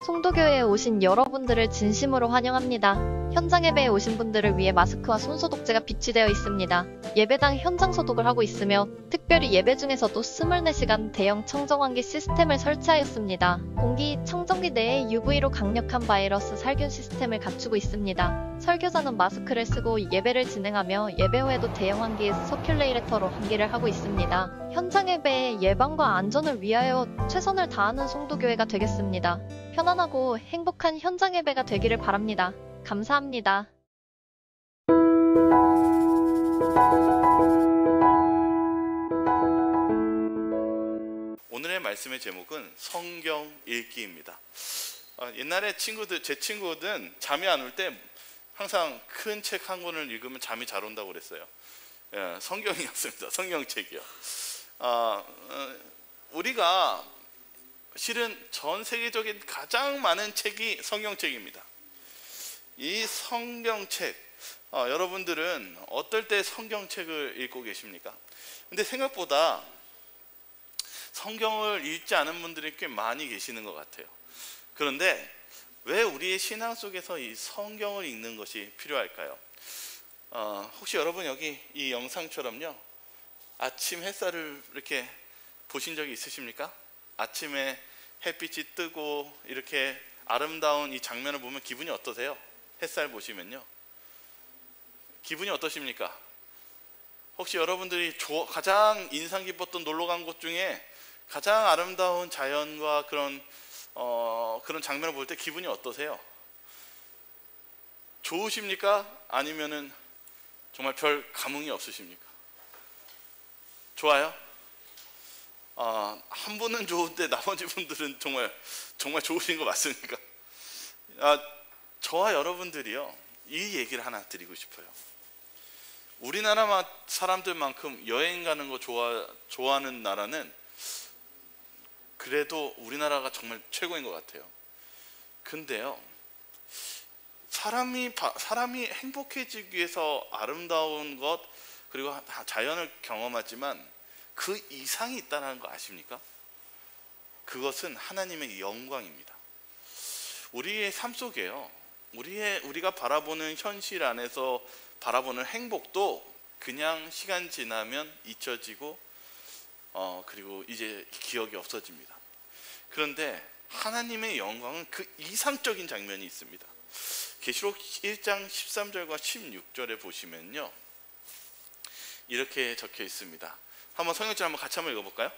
송도교회에 오신 여러분들을 진심으로 환영합니다. 현장 예배에 오신 분들을 위해 마스크와 손소독제가 비치되어 있습니다. 예배당 현장 소독을 하고 있으며 특별히 예배 중에서도 24시간 대형 청정환기 시스템을 설치하였습니다. 공기 청정기 내에 UV로 강력한 바이러스 살균 시스템을 갖추고 있습니다. 설교자는 마스크를 쓰고 예배를 진행하며 예배 후에도 대형 환기 서큘레이터로 환기를 하고 있습니다. 현장 예배의 예방과 안전을 위하여 최선을 다하는 송도교회가 되겠습니다. 편안하고 행복한 현장 예배가 되기를 바랍니다. 감사합니다. 오늘의 말씀의 제목은 성경 읽기입니다. 옛날에 제 친구들은 잠이 안 올 때 항상 큰 책 한 권을 읽으면 잠이 잘 온다고 그랬어요. 성경이었습니다. 성경책이요. 우리가 실은 전 세계적인 가장 많은 책이 성경책입니다. 이 성경책, 여러분들은 어떨 때 성경책을 읽고 계십니까? 근데 생각보다 성경을 읽지 않은 분들이 꽤 많이 계시는 것 같아요. 그런데 왜 우리의 신앙 속에서 이 성경을 읽는 것이 필요할까요? 혹시 여러분 여기 이 영상처럼요, 아침 햇살을 이렇게 보신 적이 있으십니까? 아침에 햇빛이 뜨고 이렇게 아름다운 이 장면을 보면 기분이 어떠세요? 햇살 보시면요, 기분이 어떠십니까? 혹시 여러분들이 가장 인상 깊었던 놀러 간 곳 중에 가장 아름다운 자연과 그런 장면을 볼 때 기분이 어떠세요? 좋으십니까? 아니면은 정말 별 감흥이 없으십니까? 좋아요? 한 분은 좋은데 나머지 분들은 정말 좋으신 거 맞습니까? 저와 여러분들이요, 이 얘기를 하나 드리고 싶어요. 우리나라 사람들만큼 여행 가는 거 좋아하는 나라는 그래도 우리나라가 정말 최고인 것 같아요. 근데요, 사람이 행복해지기 위해서 아름다운 것 그리고 자연을 경험하지만 그 이상이 있다는 거 아십니까? 그것은 하나님의 영광입니다. 우리의 삶 속에요, 우리가 바라보는 현실 안에서 바라보는 행복도 그냥 시간 지나면 잊혀지고 그리고 이제 기억이 없어집니다. 그런데 하나님의 영광은 그 이상적인 장면이 있습니다. 계시록 1장 13절과 16절에 보시면요, 이렇게 적혀 있습니다. 한번 성경절 한번 같이 한번 읽어볼까요?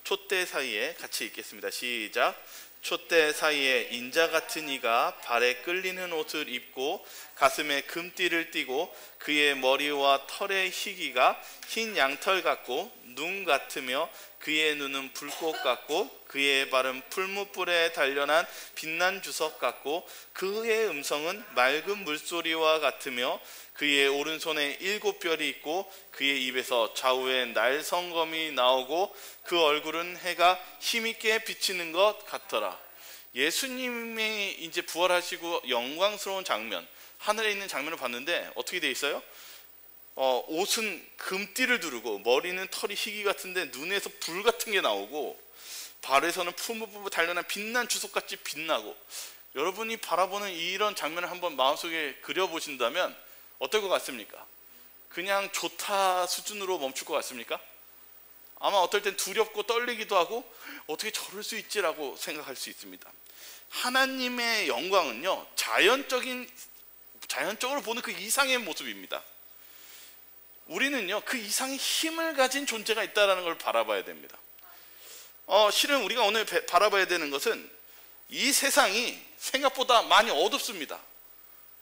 촛대 사이에 같이 읽겠습니다. 시작. 촛대 사이에 인자 같은 이가 발에 끌리는 옷을 입고 가슴에 금띠를 띠고 그의 머리와 털의 희기가 흰 양털 같고 눈 같으며 그의 눈은 불꽃 같고 그의 발은 풀무불에 단련한 빛난 주석 같고 그의 음성은 맑은 물소리와 같으며 그의 오른손에 7별이 있고 그의 입에서 좌우에 날성검이 나오고 그 얼굴은 해가 힘있게 비치는 것 같더라. 예수님이 이제 부활하시고 영광스러운 장면, 하늘에 있는 장면을 봤는데 어떻게 돼 있어요? 옷은 금띠를 두르고 머리는 털이 희귀 같은데 눈에서 불 같은 게 나오고 발에서는 푸무푸무 단련한 빛난 주석같이 빛나고, 여러분이 바라보는 이런 장면을 한번 마음속에 그려보신다면 어떨 것 같습니까? 그냥 좋다 수준으로 멈출 것 같습니까? 아마 어떨 땐 두렵고 떨리기도 하고 어떻게 저럴 수 있지라고 생각할 수 있습니다. 하나님의 영광은요, 자연적으로 보는 그 이상의 모습입니다. 우리는요, 그 이상의 힘을 가진 존재가 있다는 걸 바라봐야 됩니다. 실은 우리가 오늘 바라봐야 되는 것은 이 세상이 생각보다 많이 어둡습니다.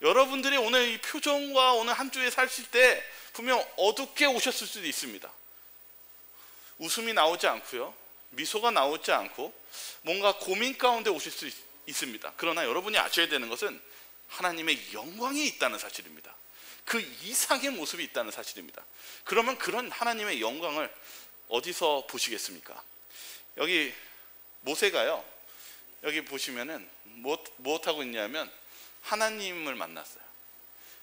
여러분들이 오늘 이 표정과 오늘 한 주에 사실 때 분명 어둡게 오셨을 수도 있습니다. 웃음이 나오지 않고요, 미소가 나오지 않고 뭔가 고민 가운데 오실 수 있습니다. 그러나 여러분이 아셔야 되는 것은 하나님의 영광이 있다는 사실입니다. 그 이상의 모습이 있다는 사실입니다. 그러면 그런 하나님의 영광을 어디서 보시겠습니까? 여기 모세가요, 여기 보시면은 무엇하고 있냐면 하나님을 만났어요.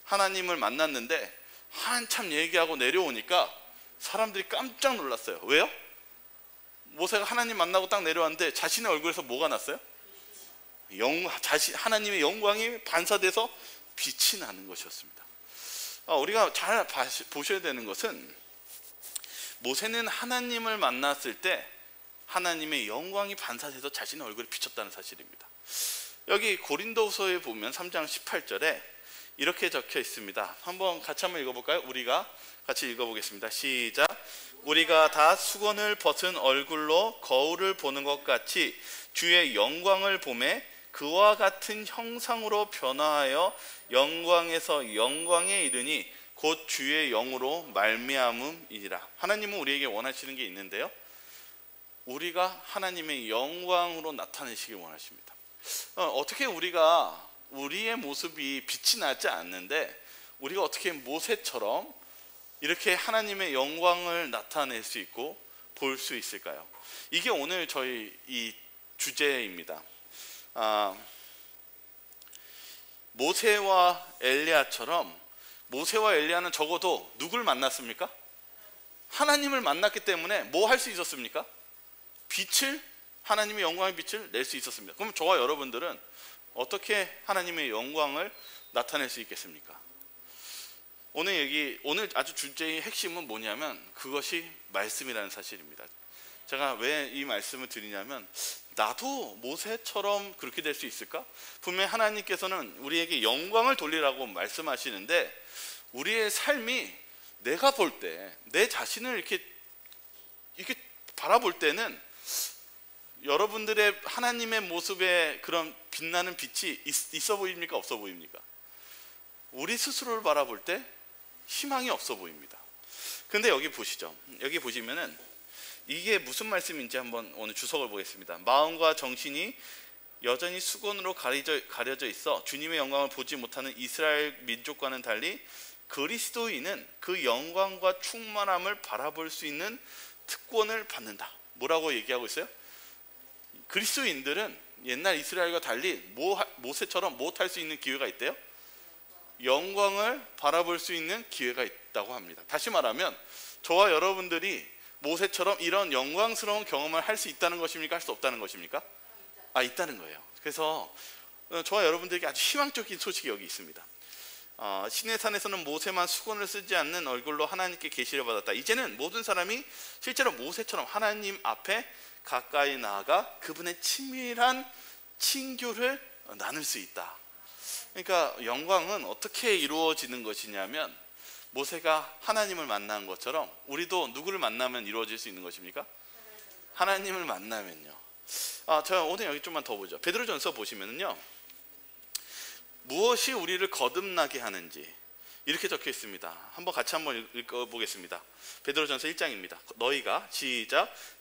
하나님을 만났는데 한참 얘기하고 내려오니까 사람들이 깜짝 놀랐어요. 왜요? 모세가 하나님 만나고 딱 내려왔는데 자신의 얼굴에서 뭐가 났어요? 하나님의 영광이 반사돼서 빛이 나는 것이었습니다. 우리가 잘 보셔야 되는 것은 모세는 하나님을 만났을 때 하나님의 영광이 반사돼서 자신의 얼굴에 비쳤다는 사실입니다. 여기 고린도후서에 보면 3장 18절에 이렇게 적혀 있습니다. 한번 같이 한번 읽어볼까요? 우리가 같이 읽어보겠습니다. 시작. 우리가 다 수건을 벗은 얼굴로 거울을 보는 것 같이 주의 영광을 보매 그와 같은 형상으로 변화하여 영광에서 영광에 이르니 곧 주의 영으로 말미암음이니라. 하나님은 우리에게 원하시는 게 있는데요, 우리가 하나님의 영광으로 나타내시길 원하십니다. 어떻게 우리의 모습이 빛이 나지 않는데 우리가 어떻게 모세처럼 이렇게 하나님의 영광을 나타낼 수 있고 볼 수 있을까요? 이게 오늘 저희 이 주제입니다. 모세와 엘리야처럼, 모세와 엘리야는 적어도 누굴 만났습니까? 하나님을 만났기 때문에 뭐 할 수 있었습니까? 하나님의 영광의 빛을 낼 수 있었습니다. 그럼 저와 여러분들은 어떻게 하나님의 영광을 나타낼 수 있겠습니까? 오늘 아주 주제의 핵심은 뭐냐면 그것이 말씀이라는 사실입니다. 제가 왜 이 말씀을 드리냐면, 나도 모세처럼 그렇게 될 수 있을까? 분명히 하나님께서는 우리에게 영광을 돌리라고 말씀하시는데, 우리의 삶이 내가 볼 때, 내 자신을 이렇게 바라볼 때는 여러분들의 하나님의 모습에 그런 빛나는 빛이 있어 보입니까? 없어 보입니까? 우리 스스로를 바라볼 때 희망이 없어 보입니다. 근데 여기 보시죠. 여기 보시면은 이게 무슨 말씀인지 한번 오늘 주석을 보겠습니다. 마음과 정신이 여전히 수건으로 가려져 있어 주님의 영광을 보지 못하는 이스라엘 민족과는 달리 그리스도인은 그 영광과 충만함을 바라볼 수 있는 특권을 받는다. 뭐라고 얘기하고 있어요? 그리스도인들은 옛날 이스라엘과 달리 모세처럼 못할 수 있는 기회가 있대요. 영광을 바라볼 수 있는 기회가 있다고 합니다. 다시 말하면 저와 여러분들이 모세처럼 이런 영광스러운 경험을 할 수 있다는 것입니까? 할 수 없다는 것입니까? 있다는 거예요. 그래서 저와 여러분들에게 아주 희망적인 소식이 여기 있습니다. 시내산에서는 모세만 수건을 쓰지 않는 얼굴로 하나님께 계시를 받았다. 이제는 모든 사람이 실제로 모세처럼 하나님 앞에 가까이 나아가 그분의 친밀한 친교를 나눌 수 있다. 그러니까 영광은 어떻게 이루어지는 것이냐면, 모세가 하나님을 만난 것처럼 우리도 누구를 만나면 이루어질 수 있는 것입니까? 하나님을 만나면요. 제가 오늘 여기 좀만 더 보죠. 베드로전서 보시면은요, 무엇이 우리를 거듭나게 하는지 이렇게 적혀 있습니다. 한번 같이 한번 읽어보겠습니다. 베드로전서 1장입니다.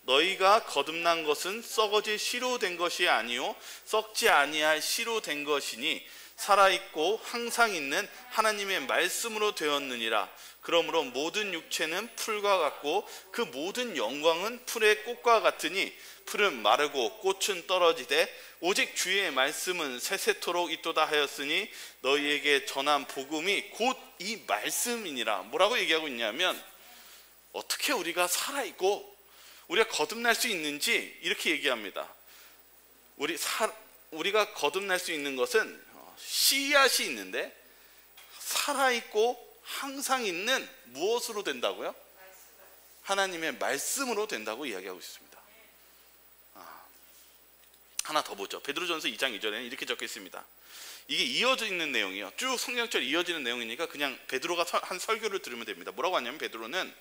너희가 거듭난 것은 썩어질 씨로 된 것이 아니요 썩지 아니할 씨로 된 것이니 살아있고 항상 있는 하나님의 말씀으로 되었느니라. 그러므로 모든 육체는 풀과 같고 그 모든 영광은 풀의 꽃과 같으니 풀은 마르고 꽃은 떨어지되 오직 주의 말씀은 세세토록 있도다 하였으니 너희에게 전한 복음이 곧 이 말씀이니라. 뭐라고 얘기하고 있냐면, 어떻게 우리가 살아있고 우리가 거듭날 수 있는지 이렇게 얘기합니다. 우리가 거듭날 수 있는 것은 씨앗이 있는데 살아있고 항상 있는 무엇으로 된다고요? 하나님의 말씀으로 된다고 이야기하고 있습니다. 하나 더 보죠. 베드로전서 2장 2절에는 이렇게 적혀 있습니다. 이게 이어져 있는 내용이에요. 쭉 성경처럼 이어지는 내용이니까 그냥 베드로가 한 설교를 들으면 됩니다. 뭐라고 하냐면, 베드로는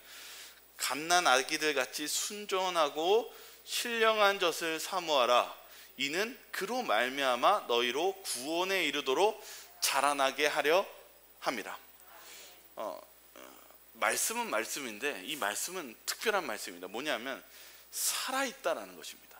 갓난 아기들 같이 순전하고 신령한 젖을 사모하라. 이는 그로 말미암아 너희로 구원에 이르도록 자라나게 하려 함이라. 말씀은 말씀인데 이 말씀은 특별한 말씀입니다. 뭐냐면 살아있다라는 것입니다.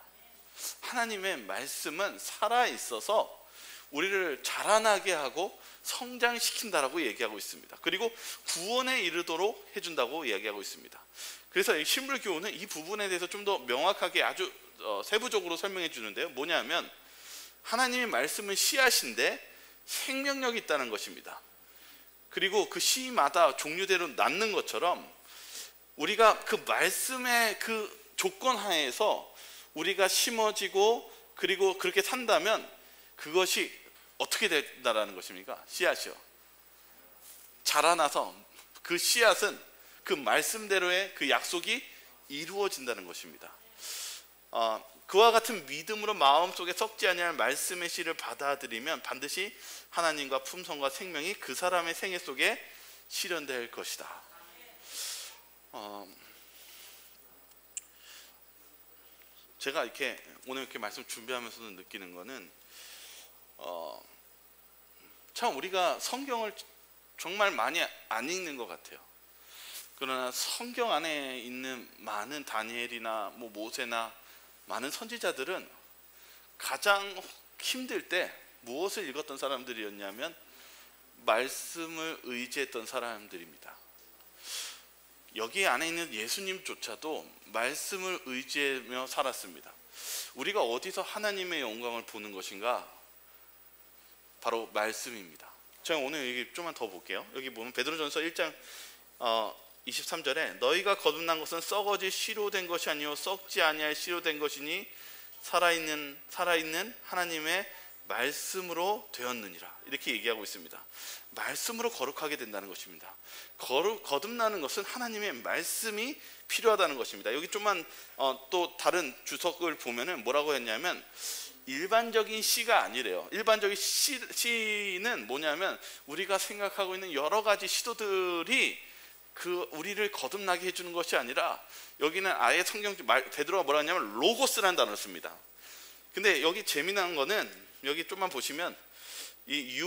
하나님의 말씀은 살아있어서 우리를 자라나게 하고 성장시킨다라고 얘기하고 있습니다. 그리고 구원에 이르도록 해준다고 이야기하고 있습니다. 그래서 신불교훈은 이 부분에 대해서 좀 더 명확하게 아주 세부적으로 설명해 주는데요. 뭐냐면 하나님의 말씀은 씨앗인데 생명력이 있다는 것입니다. 그리고 그 씨마다 종류대로 낳는 것처럼 우리가 그 말씀의 그 조건 하에서 우리가 심어지고 그리고 그렇게 산다면 그것이 어떻게 된다라는 것입니까? 씨앗이요. 자라나서 그 씨앗은 그 말씀대로의 그 약속이 이루어진다는 것입니다. 그와 같은 믿음으로 마음속에 썩지 아니할 말씀의 씨를 받아들이면 반드시 하나님과 품성과 생명이 그 사람의 생애 속에 실현될 것이다. 제가 오늘 이렇게 말씀 준비하면서도 느끼는 거는 참 우리가 성경을 정말 많이 안 읽는 것 같아요. 그러나 성경 안에 있는 많은 다니엘이나 모세나 많은 선지자들은 가장 힘들 때 무엇을 읽었던 사람들이었냐면 말씀을 의지했던 사람들입니다. 여기 안에 있는 예수님조차도 말씀을 의지하며 살았습니다. 우리가 어디서 하나님의 영광을 보는 것인가? 바로 말씀입니다. 제가 오늘 여기 좀만 더 볼게요. 여기 보면 베드로전서 1장 23절에 너희가 거듭난 것은 썩어질 씨로 된 것이 아니요 썩지 아니할 씨로 된 것이니 살아있는 하나님의 말씀으로 되었느니라, 이렇게 얘기하고 있습니다. 말씀으로 거룩하게 된다는 것입니다. 거듭나는 것은 하나님의 말씀이 필요하다는 것입니다. 여기 좀만 또 다른 주석을 보면은 뭐라고 했냐면 일반적인 씨가 아니래요. 일반적인 씨는 뭐냐면 우리가 생각하고 있는 여러 가지 시도들이 우리를 거듭나게 해주는 것이 아니라, 여기는 아예 베드로가 뭐라 하냐면 로고스라는 단어를 씁니다. 근데 여기 재미난 거는 여기 좀만 보시면 이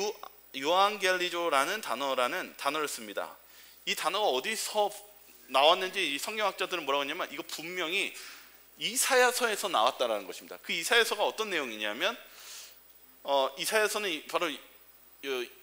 요한겔리조라는 단어를 씁니다. 이 단어가 어디서 나왔는지 이 성경학자들은 뭐라고 하냐면 이거 분명히 이사야서에서 나왔다라는 것입니다. 그 이사야서가 어떤 내용이냐면 이사야서는 바로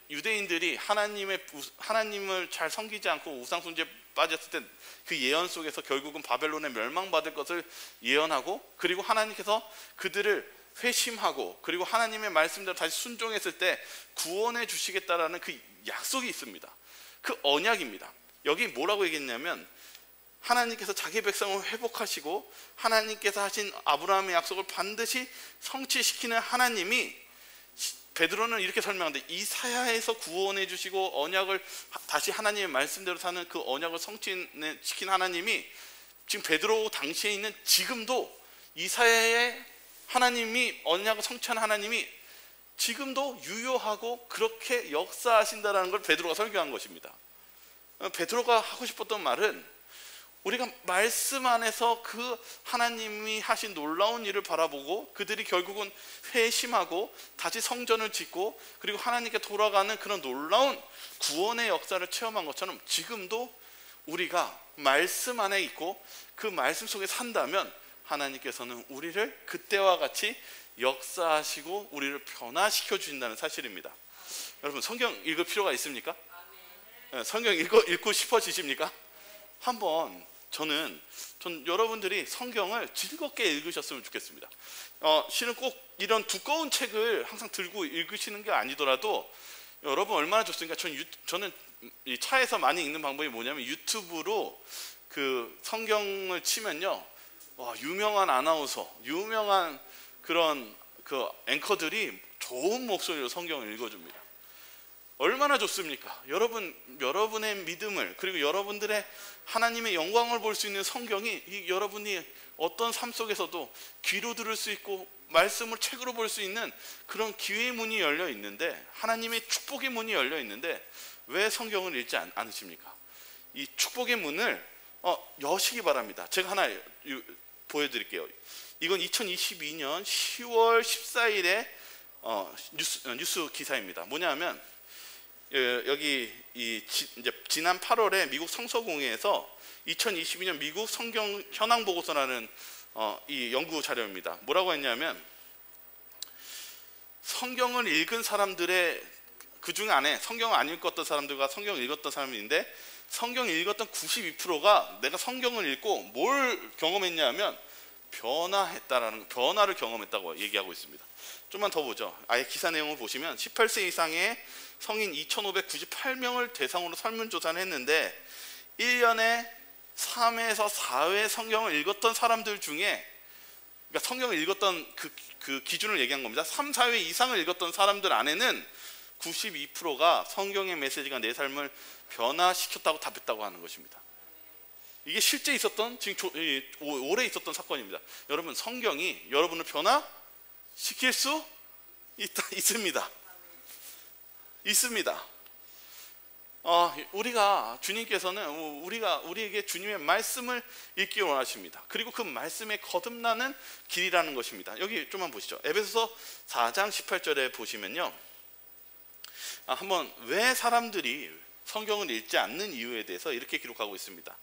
유대인들이 하나님을 잘 섬기지 않고 우상숭배에 빠졌을 때 그 예언 속에서 결국은 바벨론에 멸망받을 것을 예언하고, 그리고 하나님께서 그들을 회심하고 그리고 하나님의 말씀대로 다시 순종했을 때 구원해 주시겠다라는 그 약속이 있습니다. 그 언약입니다. 여기 뭐라고 얘기했냐면 하나님께서 자기 백성을 회복하시고 하나님께서 하신 아브라함의 약속을 반드시 성취시키는 하나님이, 베드로는 이렇게 설명하는데 이사야에서 구원해 주시고 언약을 다시 하나님의 말씀대로 사는 그 언약을 성취시킨 하나님이 지금 베드로 당시에 있는 지금도 이사야의 하나님이 언약을 성취한 하나님이 지금도 유효하고 그렇게 역사하신다는 걸 베드로가 설교한 것입니다. 베드로가 하고 싶었던 말은 우리가 말씀 안에서 그 하나님이 하신 놀라운 일을 바라보고 그들이 결국은 회심하고 다시 성전을 짓고 그리고 하나님께 돌아가는 그런 놀라운 구원의 역사를 체험한 것처럼 지금도 우리가 말씀 안에 있고 그 말씀 속에 산다면 하나님께서는 우리를 그때와 같이 역사하시고 우리를 변화시켜 주신다는 사실입니다. 여러분, 성경 읽을 필요가 있습니까? 성경 읽고 싶어지십니까? 한번 전 여러분들이 성경을 즐겁게 읽으셨으면 좋겠습니다. 실은 꼭 이런 두꺼운 책을 항상 들고 읽으시는 게 아니더라도 여러분 얼마나 좋습니까? 저는 이 차에서 많이 읽는 방법이 뭐냐면 유튜브로 그 성경을 치면요, 유명한 아나운서, 유명한 그런 그 앵커들이 좋은 목소리로 성경을 읽어줍니다. 얼마나 좋습니까? 여러분의 믿음을, 그리고 여러분들의 하나님의 영광을 볼 수 있는 성경이 여러분이 어떤 삶 속에서도 귀로 들을 수 있고 말씀을 책으로 볼 수 있는 그런 기회의 문이 열려 있는데, 하나님의 축복의 문이 열려 있는데 왜 성경을 읽지 않으십니까? 이 축복의 문을 여시기 바랍니다. 제가 하나 보여드릴게요. 이건 2022년 10월 14일에 뉴스 기사입니다. 뭐냐면 여기 이제 지난 8월에 미국 성서공회에서 2022년 미국 성경 현황 보고서라는 이 연구 자료입니다. 뭐라고 했냐면 성경을 읽은 사람들의 그 중 안에 성경을 안 읽었던 사람들과 성경을 읽었던 사람인데, 성경을 읽었던 92%가 내가 성경을 읽고 뭘 경험했냐면 변화를 경험했다고 얘기하고 있습니다. 좀만 더 보죠. 아예 기사 내용을 보시면 18세 이상의 성인 2,598명을 대상으로 설문조사를 했는데 1년에 3회에서 4회 성경을 읽었던 사람들 중에 그러니까 성경을 읽었던 그 기준을 얘기한 겁니다. 3, 4회 이상을 읽었던 사람들 안에는 92%가 성경의 메시지가 내 삶을 변화시켰다고 답했다고 하는 것입니다. 이게 실제 있었던, 지금 오래 있었던 사건입니다. 여러분, 성경이 여러분을 변화시킬 수 있습니다. 우리가, 주님께서는 우리에게 주님의 말씀을 읽기 원하십니다. 그리고 그 말씀에 거듭나는 길이라는 것입니다. 여기 좀만 보시죠. 에베소서 4장 18절에 보시면요, 한번 왜 사람들이 성경을 읽지 않는 이유에 대해서 이렇게 기록하고 있습니다.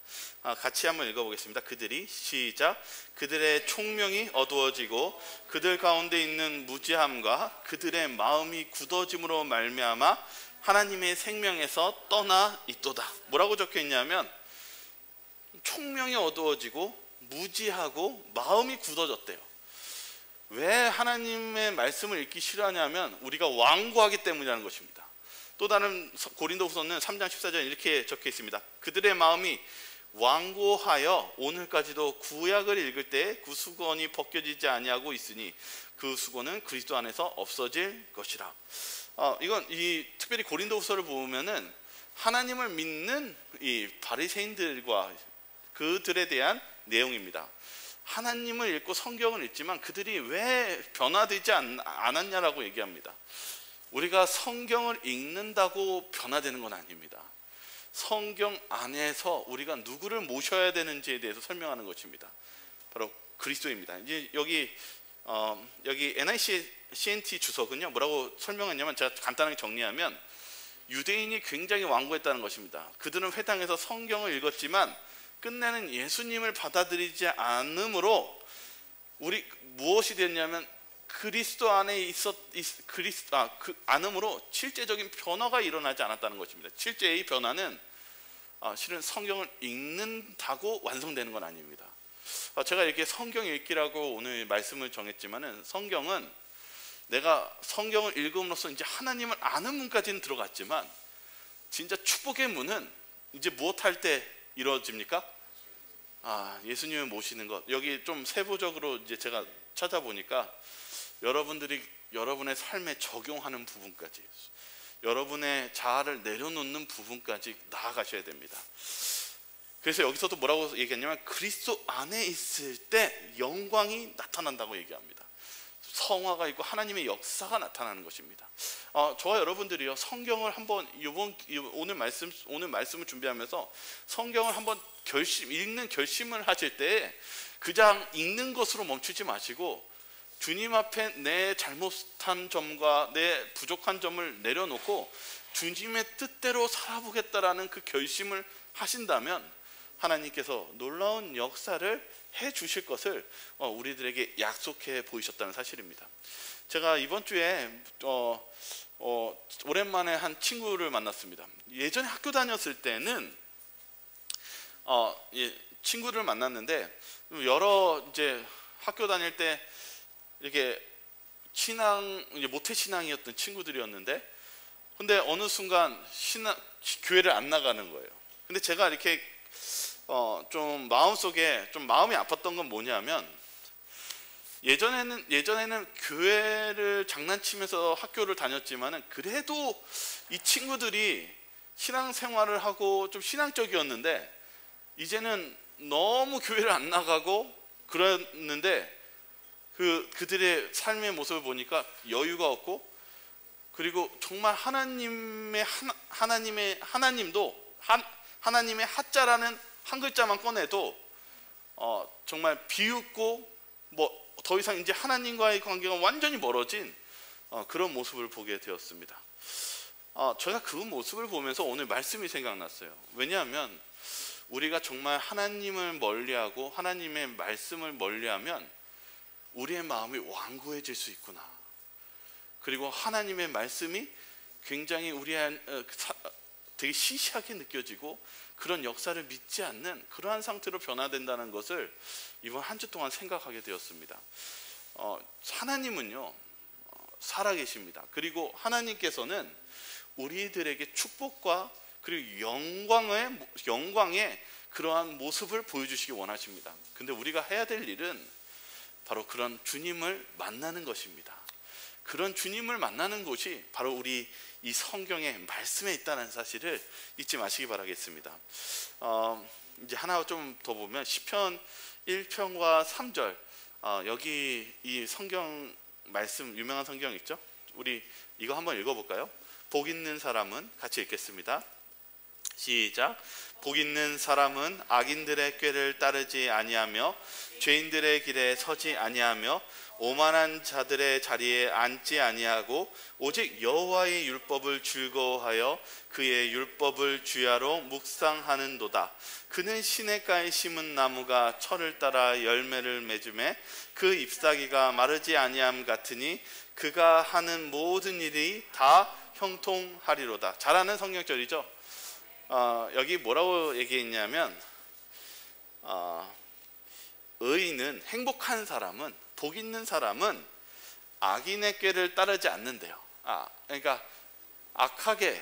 같이 한번 읽어보겠습니다. 그들이, 시작, 그들의 총명이 어두워지고 그들 가운데 있는 무지함과 그들의 마음이 굳어짐으로 말미암아 하나님의 생명에서 떠나 있도다. 뭐라고 적혀 있냐면, 총명이 어두워지고 무지하고 마음이 굳어졌대요. 왜 하나님의 말씀을 읽기 싫어하냐면 우리가 완고하기 때문이라는 것입니다. 또 다른 고린도후서는 3장 14절에 이렇게 적혀 있습니다. 그들의 마음이 완고하여 오늘까지도 구약을 읽을 때 그 수건이 벗겨지지 아니하고 있으니 그 수건은 그리스도 안에서 없어질 것이라. 이건 특별히 고린도후서를 보면은 하나님을 믿는 이 바리새인들과 그들에 대한 내용입니다. 하나님을 읽고 성경을 읽지만 그들이 왜 변화되지 않았냐라고 얘기합니다. 우리가 성경을 읽는다고 변화되는 건 아닙니다. 성경 안에서 우리가 누구를 모셔야 되는지에 대해서 설명하는 것입니다. 바로 그리스도입니다. 이제 여기 NICNT 주석은요, 뭐라고 설명했냐면, 제가 간단하게 정리하면 유대인이 굉장히 완고했다는 것입니다. 그들은 회당에서 성경을 읽었지만 끝내는 예수님을 받아들이지 않으므로 무엇이 됐냐면 그리스도 안에 않음으로 실제적인 변화가 일어나지 않았다는 것입니다. 실제의 변화는 실은 성경을 읽는다고 완성되는 건 아닙니다. 제가 이렇게 성경 읽기라고 오늘 말씀을 정했지만은, 성경은 내가 성경을 읽음으로써 이제 하나님을 아는 문까지는 들어갔지만 진짜 축복의 문은 이제 무엇할 때 이루어집니까? 예수님을 모시는 것. 여기 좀 세부적으로 이제 제가 찾아보니까 여러분들이 여러분의 삶에 적용하는 부분까지, 여러분의 자아를 내려놓는 부분까지 나아가셔야 됩니다. 그래서 여기서도 뭐라고 얘기했냐면 그리스도 안에 있을 때 영광이 나타난다고 얘기합니다. 성화가 있고 하나님의 역사가 나타나는 것입니다. 저와 여러분들이요, 성경을 한번 오늘 말씀을 준비하면서 성경을 한번 읽는 결심을 하실 때 그냥 읽는 것으로 멈추지 마시고 주님 앞에 내 잘못한 점과 내 부족한 점을 내려놓고 주님의 뜻대로 살아보겠다라는 그 결심을 하신다면 하나님께서 놀라운 역사를 해 주실 것을 우리들에게 약속해 보이셨다는 사실입니다. 제가 이번 주에 오랜만에 한 친구를 만났습니다. 예전에 학교 다녔을 때는 친구를 만났는데, 여러 이제 학교 다닐 때 이렇게 모태 신앙이었던 친구들이었는데, 근데 어느 순간 교회를 안 나가는 거예요. 근데 제가 이렇게 좀 마음속에 좀 마음이 아팠던 건 뭐냐면, 예전에는 교회를 장난치면서 학교를 다녔지만은 그래도 이 친구들이 신앙생활을 하고 좀 신앙적이었는데, 이제는 너무 교회를 안 나가고 그랬는데 그들의 삶의 모습을 보니까 여유가 없고, 그리고 정말 하나님의 하자라는 한 글자만 꺼내도 정말 비웃고 더 이상 이제 하나님과의 관계가 완전히 멀어진 그런 모습을 보게 되었습니다. 제가 그 모습을 보면서 오늘 말씀이 생각났어요. 왜냐하면 우리가 정말 하나님을 멀리하고 하나님의 말씀을 멀리하면 우리의 마음이 완고해질 수 있구나. 그리고 하나님의 말씀이 굉장히 되게 시시하게 느껴지고 그런 역사를 믿지 않는 그러한 상태로 변화된다는 것을 이번 한 주 동안 생각하게 되었습니다. 하나님은요, 살아계십니다. 그리고 하나님께서는 우리들에게 축복과 그리고 영광의 그러한 모습을 보여주시기 원하십니다. 근데 우리가 해야 될 일은 바로 그런 주님을 만나는 것입니다. 그런 주님을 만나는 곳이 바로 우리 이 성경의 말씀에 있다는 사실을 잊지 마시기 바라겠습니다. 이제 하나 좀 더 보면 시편 1편과 3절, 여기 이 성경 말씀, 유명한 성경 있죠? 우리 이거 한번 읽어볼까요? 복 있는 사람은, 같이 읽겠습니다. 시작. 복 있는 사람은 악인들의 꾀를 따르지 아니하며 죄인들의 길에 서지 아니하며 오만한 자들의 자리에 앉지 아니하고 오직 여호와의 율법을 즐거워하여 그의 율법을 주야로 묵상하는도다. 그는 시냇가에 심은 나무가 철을 따라 열매를 맺음에 그 잎사귀가 마르지 아니함 같으니 그가 하는 모든 일이 다 형통하리로다. 잘 아는 성경절이죠. 여기 뭐라고 얘기했냐면 의인은, 행복한 사람은, 복 있는 사람은 악인의 꾀를 따르지 않는데요. 그러니까 악하게,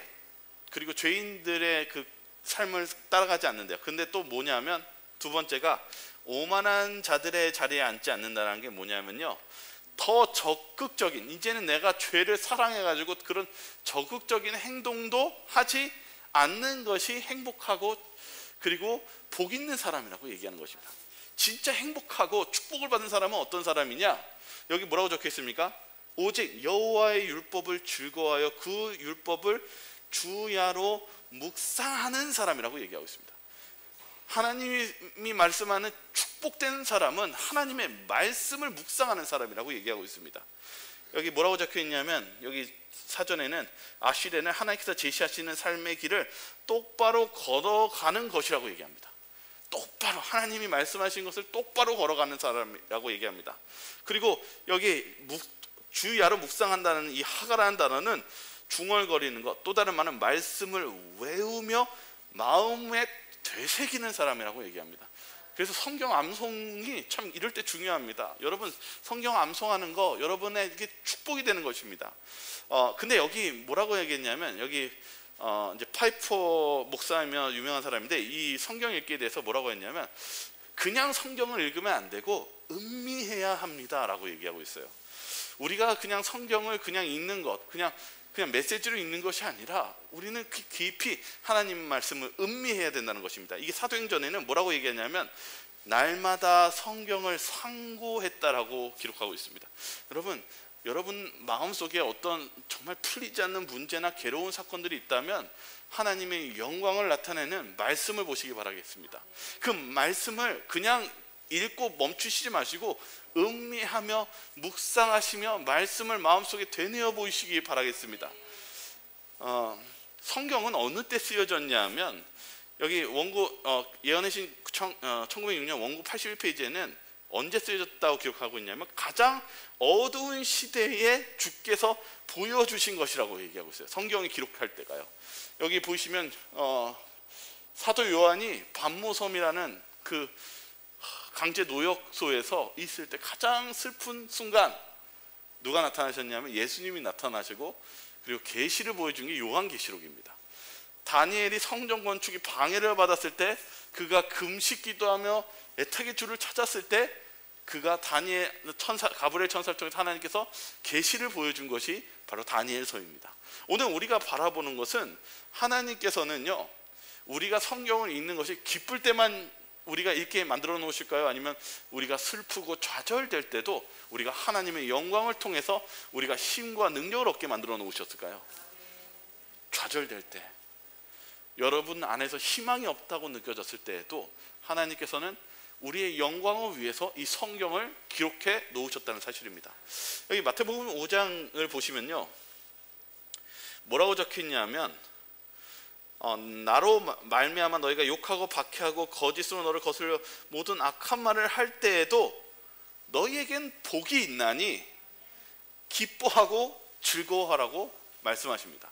그리고 죄인들의 그 삶을 따라가지 않는데요. 근데 또 뭐냐면 두 번째가 오만한 자들의 자리에 앉지 않는다는 게 뭐냐면요, 더 적극적인, 이제는 내가 죄를 사랑해가지고 그런 적극적인 행동도 하지 않는 것이 행복하고 그리고 복 있는 사람이라고 얘기하는 것입니다. 진짜 행복하고 축복을 받은 사람은 어떤 사람이냐? 여기 뭐라고 적혀 있습니까? 오직 여호와의 율법을 즐거워하여 그 율법을 주야로 묵상하는 사람이라고 얘기하고 있습니다. 하나님이 말씀하는 축복된 사람은 하나님의 말씀을 묵상하는 사람이라고 얘기하고 있습니다. 여기 뭐라고 적혀 있냐면, 여기 사전에는 아시레는 하나님께서 제시하시는 삶의 길을 똑바로 걸어가는 것이라고 얘기합니다. 똑바로 하나님이 말씀하신 것을 똑바로 걸어가는 사람이라고 얘기합니다. 그리고 여기 주야로 묵상한다는 이 하가라는 단어는 중얼거리는 것, 또 다른 말은 말씀을 외우며 마음에 되새기는 사람이라고 얘기합니다. 그래서 성경 암송이 참 이럴 때 중요합니다. 여러분, 성경 암송하는 거 여러분에게 축복이 되는 것입니다. 근데 여기 뭐라고 얘기했냐면, 여기 이제 파이퍼 목사이며 유명한 사람인데 이 성경 읽기에 대해서 뭐라고 했냐면, 그냥 성경을 읽으면 안 되고 음미해야 합니다라고 얘기하고 있어요. 우리가 그냥 성경을 그냥 읽는 것, 그냥 메시지로 읽는 것이 아니라 우리는 깊이 하나님 말씀을 음미해야 된다는 것입니다. 이게 사도행전에는 뭐라고 얘기하냐면 날마다 성경을 상고했다라고 기록하고 있습니다. 여러분 마음속에 어떤 정말 풀리지 않는 문제나 괴로운 사건들이 있다면 하나님의 영광을 나타내는 말씀을 보시기 바라겠습니다. 그 말씀을 그냥 읽고 멈추시지 마시고 음미하며 묵상하시며 말씀을 마음속에 되뇌어 보이시기 바라겠습니다. 성경은 어느 때 쓰여졌냐 하면, 여기 원고 예언의 신 1906년 원고 81페이지에는 언제 쓰여졌다고 기록하고 있냐면 가장 어두운 시대에 주께서 보여주신 것이라고 얘기하고 있어요. 성경이 기록할 때가요. 여기 보시면 사도 요한이 반모섬이라는 그 강제 노역소에서 있을 때 가장 슬픈 순간 누가 나타나셨냐면 예수님이 나타나시고, 그리고 계시를 보여준 게 요한계시록입니다. 다니엘이 성전 건축이 방해를 받았을 때 그가 금식 기도하며 애타게 주를 찾았을 때 그가 다니엘 가브리엘 천사를 통해 하나님께서 계시를 보여준 것이 바로 다니엘서입니다. 오늘 우리가 바라보는 것은 하나님께서는요, 우리가 성경을 읽는 것이 기쁠 때만 우리가 읽게 만들어 놓으실까요? 아니면 우리가 슬프고 좌절될 때도 우리가 하나님의 영광을 통해서 우리가 힘과 능력을 얻게 만들어 놓으셨을까요? 좌절될 때, 여러분 안에서 희망이 없다고 느껴졌을 때에도 하나님께서는 우리의 영광을 위해서 이 성경을 기록해 놓으셨다는 사실입니다. 여기 마태복음 5장을 보시면요, 뭐라고 적혀 있냐면 나로 말미암아 너희가 욕하고 박해하고 거짓으로 너를 거슬려 모든 악한 말을 할 때에도 너희에겐 복이 있나니 기뻐하고 즐거워하라고 말씀하십니다.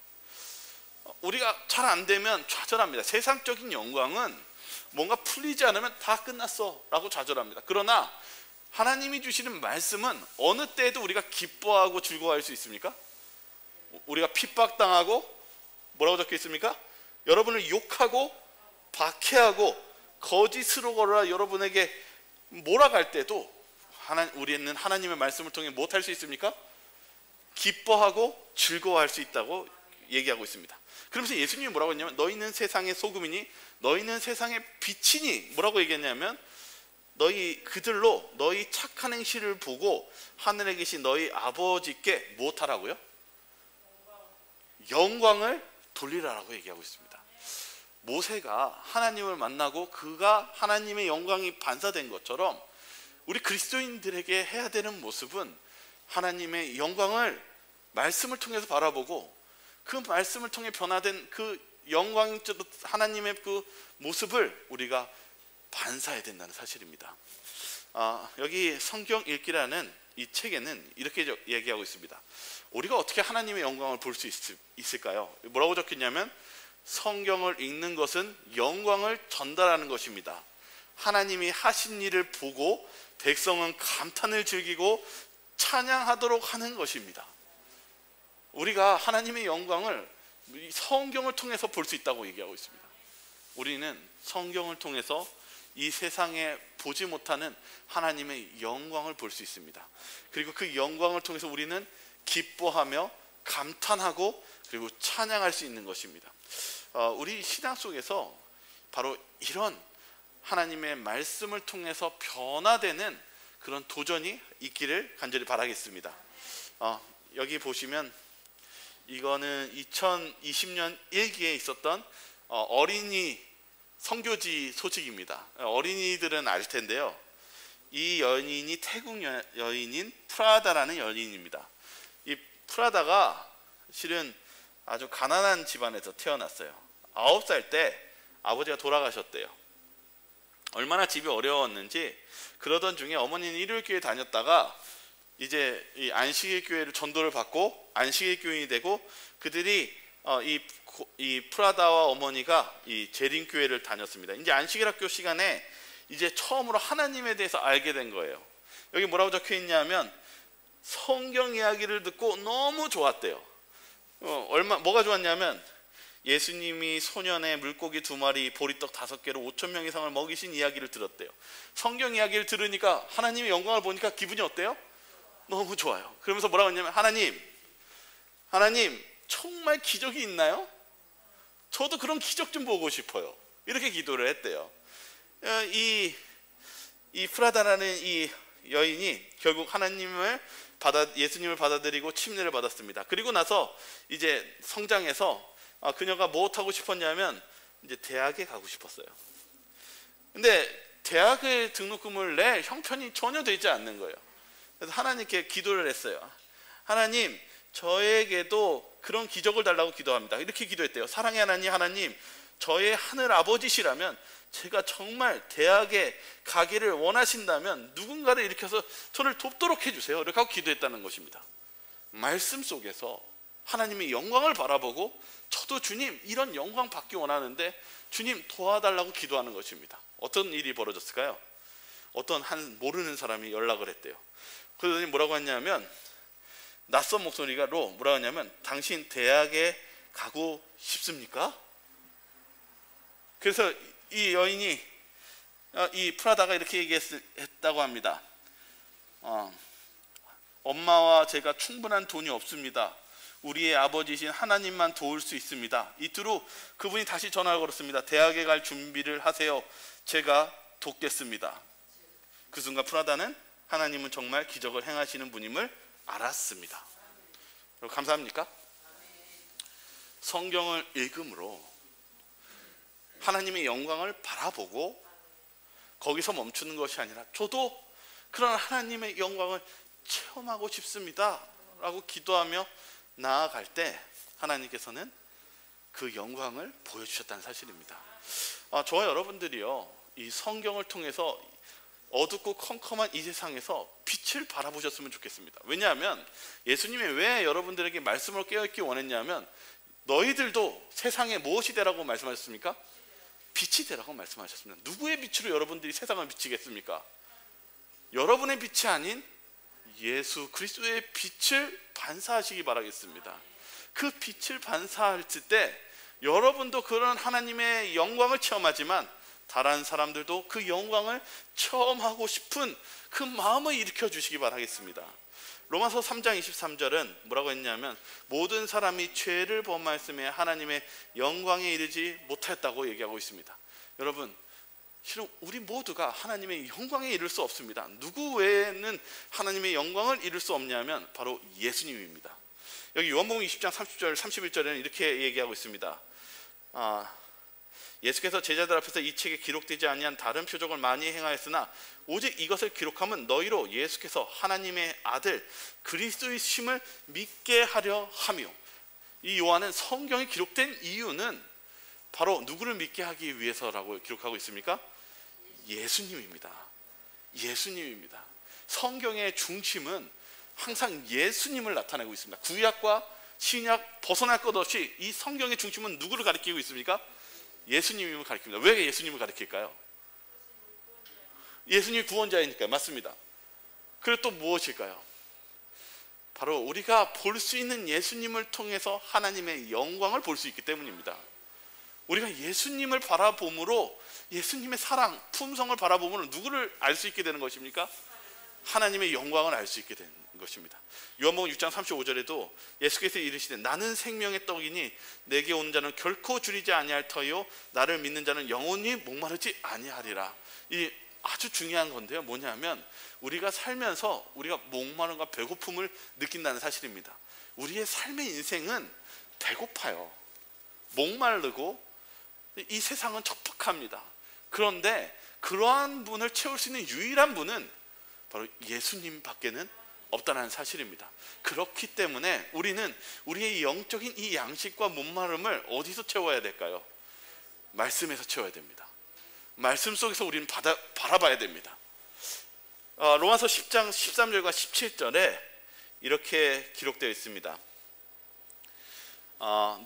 우리가 잘 안 되면 좌절합니다. 세상적인 영광은 뭔가 풀리지 않으면 다 끝났어 라고 좌절합니다. 그러나 하나님이 주시는 말씀은 어느 때에도 우리가 기뻐하고 즐거워할 수 있습니까? 우리가 핍박당하고 뭐라고 적혀 있습니까? 여러분을 욕하고 박해하고 거짓으로 걸어라 여러분에게 몰아갈 때도 우리는 하나님의 말씀을 통해 무엇할 수 있습니까? 기뻐하고 즐거워할 수 있다고 얘기하고 있습니다. 그러면서 예수님이 뭐라고 했냐면 너희는 세상의 소금이니 너희는 세상의 빛이니 뭐라고 얘기했냐면 그들로 너희 착한 행실을 보고 하늘에 계신 너희 아버지께 무엇하라고요? 영광을 돌리라라고 얘기하고 있습니다. 모세가 하나님을 만나고 그가 하나님의 영광이 반사된 것처럼 우리 그리스도인들에게 해야 되는 모습은 하나님의 영광을 말씀을 통해서 바라보고 그 말씀을 통해 변화된 그 영광, 하나님의 그 모습을 우리가 반사해야 된다는 사실입니다. 여기 성경 읽기라는 이 책에는 이렇게 얘기하고 있습니다. 우리가 어떻게 하나님의 영광을 볼 수 있을까요? 뭐라고 적혔냐면 성경을 읽는 것은 영광을 전달하는 것입니다. 하나님이 하신 일을 보고 백성은 감탄을 즐기고 찬양하도록 하는 것입니다. 우리가 하나님의 영광을 성경을 통해서 볼 수 있다고 얘기하고 있습니다. 우리는 성경을 통해서 이 세상에 보지 못하는 하나님의 영광을 볼 수 있습니다. 그리고 그 영광을 통해서 우리는 기뻐하며 감탄하고 그리고 찬양할 수 있는 것입니다. 우리 신앙 속에서 바로 이런 하나님의 말씀을 통해서 변화되는 그런 도전이 있기를 간절히 바라겠습니다. 여기 보시면 이거는 2020년 1기에 있었던 어린이 선교지 소식입니다. 어린이들은 알 텐데요. 이 여인이 태국 여인인 프라다라는 여인입니다. 이 프라다가 실은 아주 가난한 집안에서 태어났어요. 9살 때 아버지가 돌아가셨대요. 얼마나 집이 어려웠는지 그러던 중에 어머니는 일요일 교회 다녔다가 이제 이 안식일 교회를 전도를 받고 안식일 교인이 되고 그들이 이 프라다와 어머니가 이 재림 교회를 다녔습니다. 이제 안식일 학교 시간에 이제 처음으로 하나님에 대해서 알게 된 거예요. 여기 뭐라고 적혀 있냐면 성경 이야기를 듣고 너무 좋았대요. 뭐가 좋았냐면 예수님이 소년의 물고기 2마리, 보리떡 5개로 5,000명 이상을 먹이신 이야기를 들었대요. 성경 이야기를 들으니까 하나님의 영광을 보니까 기분이 어때요? 너무 좋아요. 그러면서 뭐라고 했냐면 하나님 정말 기적이 있나요? 저도 그런 기적 좀 보고 싶어요. 이렇게 기도를 했대요. 이 프라다라는 이 여인이 결국 예수님을 받아들이고 침례를 받았습니다. 그리고 나서 이제 성장해서 그녀가 무엇 하고 싶었냐면 이제 대학에 가고 싶었어요. 근데 대학에 등록금을 낼 형편이 전혀 되지 않는 거예요. 그래서 하나님께 기도를 했어요. 하나님, 저에게도 그런 기적을 달라고 기도합니다. 이렇게 기도했대요. 사랑의 하나님, 저의 하늘 아버지시라면 제가 정말 대학에 가기를 원하신다면 누군가를 일으켜서 저를 돕도록 해주세요. 이렇게 하고 기도했다는 것입니다. 말씀 속에서 하나님의 영광을 바라보고 저도 주님 이런 영광 받기 원하는데 주님 도와달라고 기도하는 것입니다. 어떤 일이 벌어졌을까요? 어떤 한 모르는 사람이 연락을 했대요. 그러더니 뭐라고 했냐면 낯선 목소리로 뭐라고 했냐면 당신 대학에 가고 싶습니까? 그래서 이 여인이 이 프라다가 이렇게 얘기했다고 합니다. 엄마와 제가 충분한 돈이 없습니다. 우리의 아버지신 하나님만 도울 수 있습니다. 이틀 후 그분이 다시 전화를 걸었습니다. 대학에 갈 준비를 하세요. 제가 돕겠습니다. 그 순간 프라다는 하나님은 정말 기적을 행하시는 분임을 알았습니다. 여러분 감사합니까? 성경을 읽음으로 하나님의 영광을 바라보고 거기서 멈추는 것이 아니라 저도 그런 하나님의 영광을 체험하고 싶습니다 라고 기도하며 나아갈 때 하나님께서는 그 영광을 보여주셨다는 사실입니다. 저와 여러분들이요 이 성경을 통해서 어둡고 컴컴한 이 세상에서 빛을 바라보셨으면 좋겠습니다. 왜냐하면 예수님이 왜 여러분들에게 말씀을 깨어있기 원했냐면 너희들도 세상에 무엇이 되라고 말씀하셨습니까? 빛이 되라고 말씀하셨습니다. 누구의 빛으로 여러분들이 세상을 비치겠습니까? 여러분의 빛이 아닌 예수 그리스도의 빛을 반사하시기 바라겠습니다. 그 빛을 반사할 때 여러분도 그런 하나님의 영광을 체험하지만 다른 사람들도 그 영광을 체험하고 싶은 그 마음을 일으켜 주시기 바라겠습니다. 로마서 3장 23절은 뭐라고 했냐면 모든 사람이 죄를 범하였음에 하나님의 영광에 이르지 못하였다고 얘기하고 있습니다. 여러분, 실은 우리 모두가 하나님의 영광에 이를 수 없습니다. 누구 외에는 하나님의 영광을 이룰 수 없냐면 바로 예수님입니다. 여기 요한복음 20장 30절 31절에는 이렇게 얘기하고 있습니다. 예수께서 제자들 앞에서 이 책에 기록되지 아니한 다른 표적을 많이 행하였으나 오직 이것을 기록함은 너희로 예수께서 하나님의 아들 그리스도이심을 믿게 하려 함이요. 이 요한은 성경에 기록된 이유는 바로 누구를 믿게 하기 위해서라고 기록하고 있습니까? 예수님입니다. 예수님입니다. 성경의 중심은 항상 예수님을 나타내고 있습니다. 구약과 신약 벗어날 것 없이 이 성경의 중심은 누구를 가리키고 있습니까? 예수님을 가리킵니다. 왜 예수님을 가리킬까요? 예수님이 구원자이니까요. 맞습니다. 그리고 또 무엇일까요? 바로 우리가 볼 수 있는 예수님을 통해서 하나님의 영광을 볼 수 있기 때문입니다. 우리가 예수님을 바라봄으로 예수님의 사랑, 품성을 바라봄으로 누구를 알 수 있게 되는 것입니까? 하나님의 영광을 알 수 있게 되는 것입니다. 요한복음 6장 35절에도 예수께서 이르시되 나는 생명의 떡이니 내게 온 자는 결코 줄이지 아니할 터요 나를 믿는 자는 영원히 목마르지 아니하리라. 이 아주 중요한 건데요. 뭐냐면 우리가 살면서 우리가 목마름과 배고픔을 느낀다는 사실입니다. 우리의 삶의 인생은 배고파요. 목마르고 이 세상은 척박합니다. 그런데 그러한 분을 채울 수 있는 유일한 분은 바로 예수님 밖에는 없다는 사실입니다. 그렇기 때문에 우리는 우리의 영적인 이 양식과 목마름을 어디서 채워야 될까요? 말씀에서 채워야 됩니다. 말씀 속에서 우리는 바라봐야 됩니다. 로마서 10장 13절과 17절에 이렇게 기록되어 있습니다.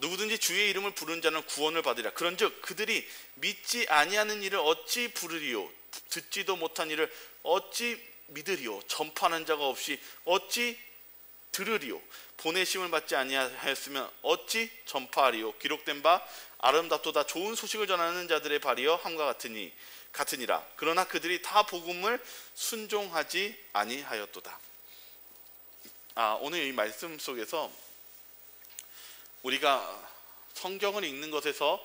누구든지 주의 이름을 부르는 자는 구원을 받으리라. 그런즉 그들이 믿지 아니하는 일을 어찌 부르리요 듣지도 못한 일을 어찌 믿으리요 전파하는 자가 없이 어찌 들으리요 보내심을 받지 아니하였으면 어찌 전파하리요 기록된 바 아름답도다 좋은 소식을 전하는 자들의 발이여 함과 같으니라. 그러나 그들이 다 복음을 순종하지 아니하였도다. 오늘 이 말씀 속에서 우리가 성경을 읽는 것에서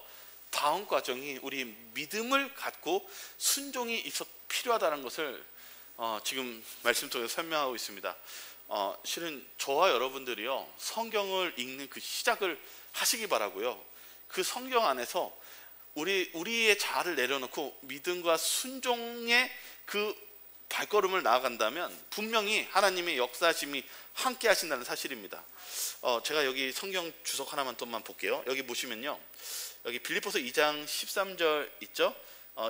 다음 과정이 우리 믿음을 갖고 순종이 필요하다는 것을 지금 말씀 통해서 설명하고 있습니다. 실은 저와 여러분들이요 성경을 읽는 그 시작을 하시기 바라고요. 그 성경 안에서 우리의 자아를 내려놓고 믿음과 순종의 그 발걸음을 나아간다면 분명히 하나님의 역사심이 함께 하신다는 사실입니다. 제가 여기 성경 주석 하나만 또만 볼게요. 여기 보시면요, 여기 빌립보서 2장 13절 있죠?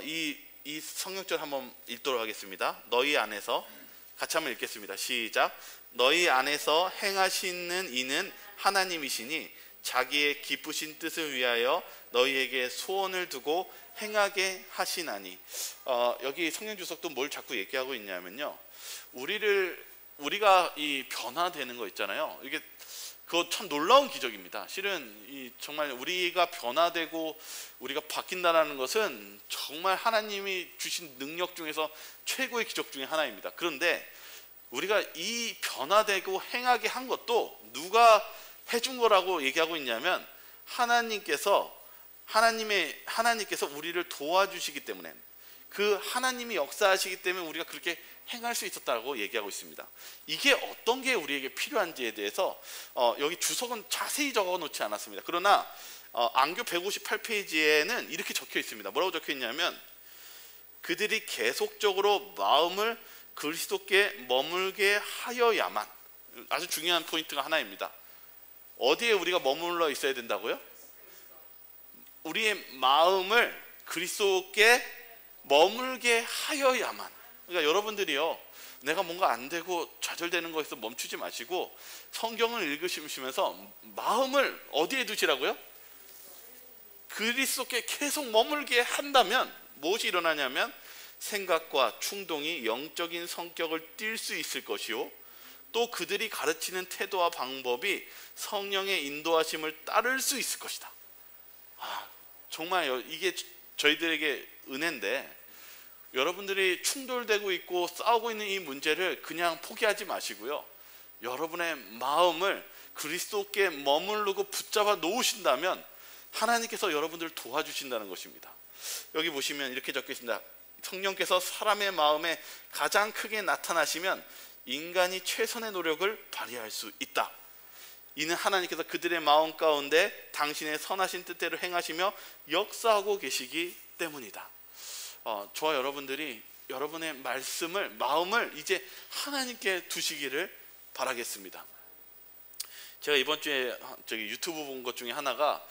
이 성경절 한번 읽도록 하겠습니다. 너희 안에서 같이 한번 읽겠습니다. 시작. 너희 안에서 행하시는 이는 하나님이시니 자기의 기쁘신 뜻을 위하여 너희에게 소원을 두고 행하게 하시나니. 여기 성경 주석도 뭘 자꾸 얘기하고 있냐면요, 우리가 이 변화되는 거 있잖아요. 이게 그거 참 놀라운 기적입니다. 실은 정말 우리가 변화되고 우리가 바뀐다는 것은 정말 하나님이 주신 능력 중에서 최고의 기적 중에 하나입니다. 그런데 우리가 이 변화되고 행하게 한 것도 누가 해준 거라고 얘기하고 있냐면 하나님께서 우리를 도와주시기 때문에, 그 하나님이 역사하시기 때문에 우리가 그렇게 행할 수 있었다고 얘기하고 있습니다. 이게 어떤 게 우리에게 필요한지에 대해서 여기 주석은 자세히 적어 놓지 않았습니다. 그러나 안교 158페이지에는 이렇게 적혀 있습니다. 뭐라고 적혀 있냐면 그들이 계속적으로 마음을 그리스도께 머물게 하여야만. 아주 중요한 포인트가 하나입니다. 어디에 우리가 머물러 있어야 된다고요? 우리의 마음을 그리스도께 머물게 하여야만. 그러니까 여러분들이요, 내가 뭔가 안 되고 좌절되는 것에서 멈추지 마시고 성경을 읽으시면서 마음을 어디에 두시라고요? 그리스도께 계속 머물게 한다면 무엇이 일어나냐면 생각과 충동이 영적인 성격을 띌 수 있을 것이요, 또 그들이 가르치는 태도와 방법이 성령의 인도하심을 따를 수 있을 것이다. 정말 이게 저희들에게 은혜인데, 여러분들이 충돌되고 있고 싸우고 있는 이 문제를 그냥 포기하지 마시고요, 여러분의 마음을 그리스도께 머무르고 붙잡아 놓으신다면 하나님께서 여러분들을 도와주신다는 것입니다. 여기 보시면 이렇게 적혀 있습니다. 성령께서 사람의 마음에 가장 크게 나타나시면 인간이 최선의 노력을 발휘할 수 있다. 이는 하나님께서 그들의 마음 가운데 당신의 선하신 뜻대로 행하시며 역사하고 계시기 때문이다. 저와 여러분들이 여러분의 마음을 이제 하나님께 두시기를 바라겠습니다. 제가 이번 주에 유튜브 본 것 중에 하나가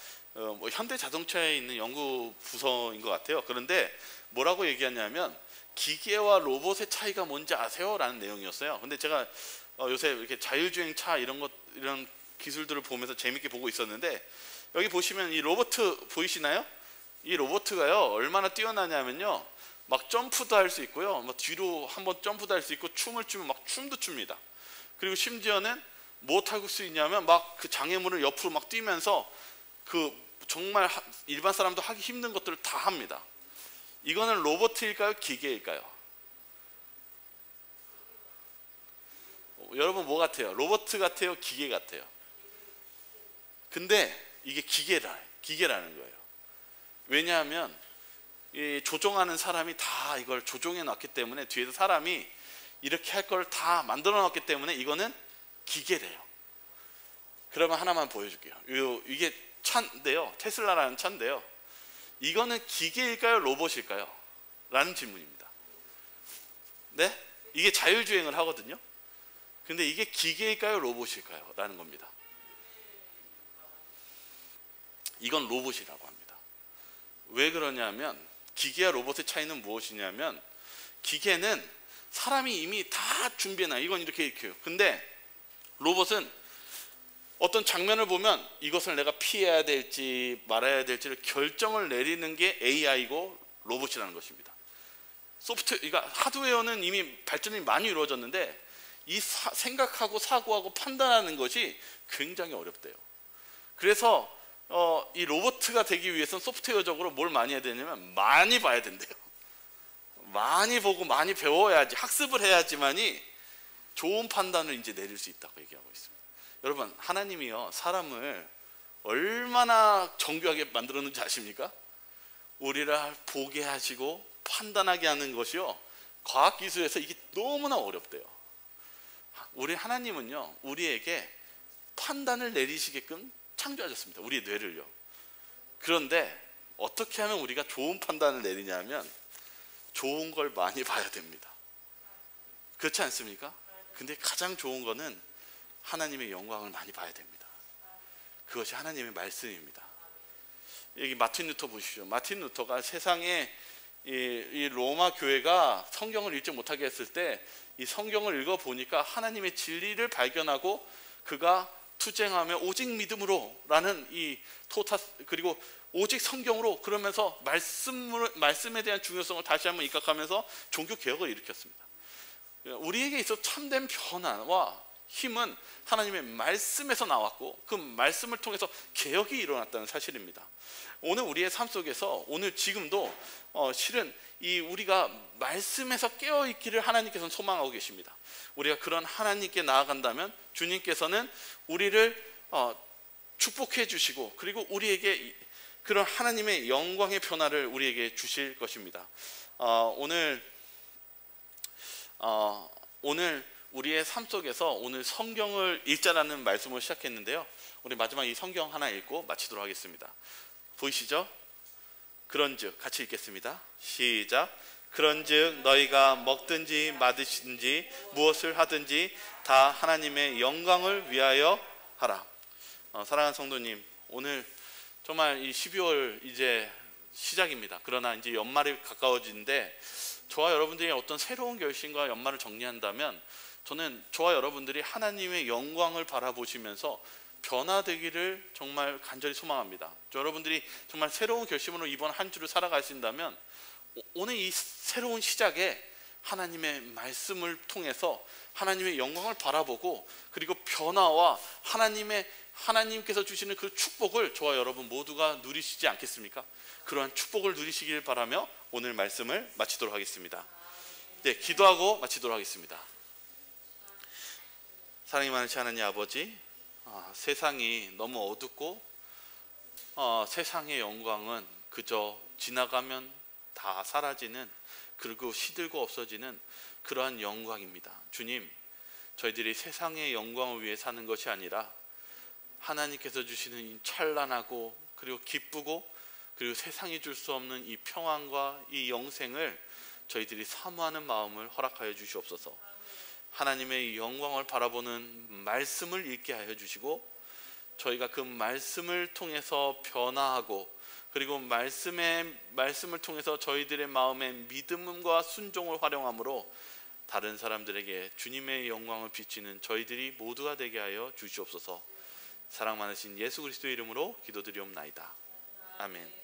현대자동차에 있는 연구 부서인 것 같아요. 그런데 뭐라고 얘기하냐면 기계와 로봇의 차이가 뭔지 아세요? 라는 내용이었어요. 근데 제가 요새 이렇게 자율주행차 이런 기술들을 보면서 재밌게 보고 있었는데, 여기 보시면 이 로봇 보이시나요? 이 로봇가요 얼마나 뛰어나냐면요, 막 점프도 할 수 있고요, 막 뒤로 한번 점프도 할 수 있고, 춤을 추면 막 춤도 춥니다. 그리고 심지어는 뭐 탈 수 있냐면 막 그 장애물을 옆으로 막 뛰면서 정말 일반 사람도 하기 힘든 것들을 다 합니다. 이거는 로봇일까요? 기계일까요? 여러분 뭐 같아요? 로봇 같아요? 기계 같아요? 근데 이게 기계라는 거예요. 왜냐하면 이 조종하는 사람이 다 이걸 조종해 놨기 때문에, 뒤에서 사람이 이렇게 할 걸 다 만들어 놨기 때문에 이거는 기계래요. 그러면 하나만 보여줄게요. 이게 차인데요, 테슬라라는 차인데요, 이거는 기계일까요? 로봇일까요? 라는 질문입니다. 네? 이게 자율주행을 하거든요. 근데 이게 기계일까요? 로봇일까요? 라는 겁니다. 이건 로봇이라고 합니다. 왜 그러냐면, 기계와 로봇의 차이는 무엇이냐면, 기계는 사람이 이미 다 준비해놔요. 이건 이렇게요. 근데 로봇은 어떤 장면을 보면 이것을 내가 피해야 될지 말아야 될지를 결정을 내리는 게 AI고 로봇이라는 것입니다. 그러니까 하드웨어는 이미 발전이 많이 이루어졌는데, 이 생각하고 사고하고 판단하는 것이 굉장히 어렵대요. 그래서 이 로봇가 되기 위해서는 소프트웨어적으로 뭘 많이 해야 되냐면 많이 봐야 된대요. 많이 보고 많이 배워야지, 학습을 해야지만이 좋은 판단을 이제 내릴 수 있다고 얘기하고 있습니다. 여러분, 하나님이요 사람을 얼마나 정교하게 만들었는지 아십니까? 우리를 보게 하시고 판단하게 하는 것이요, 과학기술에서 이게 너무나 어렵대요. 우리 하나님은요 우리에게 판단을 내리시게끔 창조하셨습니다. 우리의 뇌를요. 그런데 어떻게 하면 우리가 좋은 판단을 내리냐면, 좋은 걸 많이 봐야 됩니다. 그렇지 않습니까? 근데 가장 좋은 거는 하나님의 영광을 많이 봐야 됩니다. 그것이 하나님의 말씀입니다. 여기 마틴 루터 보십시오. 마틴 루터가 세상에 이 로마 교회가 성경을 읽지 못하게 했을 때, 이 성경을 읽어보니까 하나님의 진리를 발견하고 그가 투쟁하며 오직 믿음으로 라는 이 그리고 오직 성경으로, 그러면서 말씀에 대한 중요성을 다시 한번 입각하면서 종교 개혁을 일으켰습니다. 우리에게 있어 참된 변화와 힘은 하나님의 말씀에서 나왔고, 그 말씀을 통해서 개혁이 일어났다는 사실입니다. 오늘 우리의 삶 속에서, 오늘 지금도 실은 우리가 말씀에서 깨어있기를 하나님께서는 소망하고 계십니다. 우리가 그런 하나님께 나아간다면 주님께서는 우리를 축복해 주시고, 그리고 우리에게 그런 하나님의 영광의 변화를 우리에게 주실 것입니다. 오늘 우리의 삶 속에서 오늘 성경을 읽자라는 말씀을 시작했는데요, 우리 마지막 이 성경 하나 읽고 마치도록 하겠습니다. 보이시죠? 그런즉, 같이 읽겠습니다. 시작. 그런즉 너희가 먹든지 마시든지 무엇을 하든지 다 하나님의 영광을 위하여 하라. 사랑하는 성도님, 오늘 정말 이 12월 이제 시작입니다. 그러나 이제 연말이 가까워지는데, 저와 여러분들이 어떤 새로운 결심과 연말을 정리한다면, 저는 저와 여러분들이 하나님의 영광을 바라보시면서 변화되기를 정말 간절히 소망합니다. 여러분들이 정말 새로운 결심으로 이번 한 주를 살아가신다면, 오늘 이 새로운 시작에 하나님의 말씀을 통해서 하나님의 영광을 바라보고, 그리고 변화와 하나님의 하나님께서 주시는 그 축복을 저와 여러분 모두가 누리시지 않겠습니까? 그러한 축복을 누리시길 바라며 오늘 말씀을 마치도록 하겠습니다. 네, 기도하고 마치도록 하겠습니다. 사랑이 많으신 하나님 아버지, 세상이 너무 어둡고 세상의 영광은 그저 지나가면 다 사라지는, 그리고 시들고 없어지는 그러한 영광입니다. 주님, 저희들이 세상의 영광을 위해 사는 것이 아니라 하나님께서 주시는 이 찬란하고 그리고 기쁘고 그리고 세상이 줄 수 없는 이 평안과 이 영생을 저희들이 사모하는 마음을 허락하여 주시옵소서. 하나님의 이 영광을 바라보는 말씀을 읽게 하여 주시고, 저희가 그 말씀을 통해서 변화하고, 그리고 말씀을 통해서 저희들의 마음의 믿음과 순종을 활용함으로 다른 사람들에게 주님의 영광을 비치는 저희들이 모두가 되게 하여 주시옵소서. 사랑 많으신 예수 그리스도의 이름으로 기도드리옵나이다. 아멘.